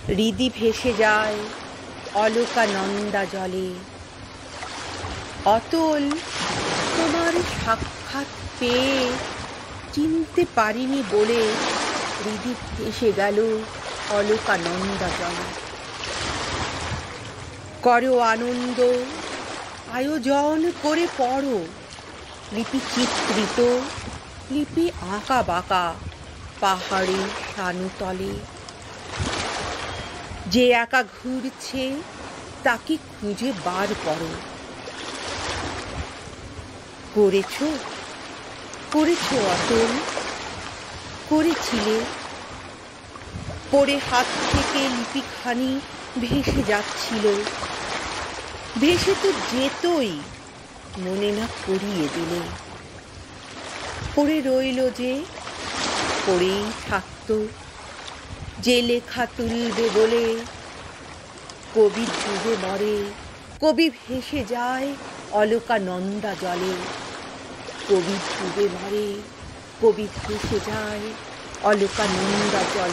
হৃদি ভেসে যায় অলকানন্দা জলে। অতল তোমার সাক্ষাৎ পেয়ে চিনতে পারিনি বলে হৃদি ভেসে গেল অলকানন্দা জলে। করো আনন্দ, আয়োজন করে পড়ো লিপি চিত্রিত, লিপি আঁকা বাঁকা পাহাড়ে শানুতলে। যে একা ঘুরছে তাকে খুঁজে বার করো। করেছো করেছো অতল, করেছিলে। পড়ে হাত থেকে লিপিখানি ভেসে যাচ্ছিল, ভেসে তো যেতই, মনে না করিয়ে দিলে। পড়ে রইল যে, পড়েই থাকত, যে লেখা তুলবে বলে। কবি ডুবে মরে, কবি ভেসে যায় অলকানন্দা জলে। কবি ডুবে মরে, কবি ভেসে যায় অলকানন্দা জলে।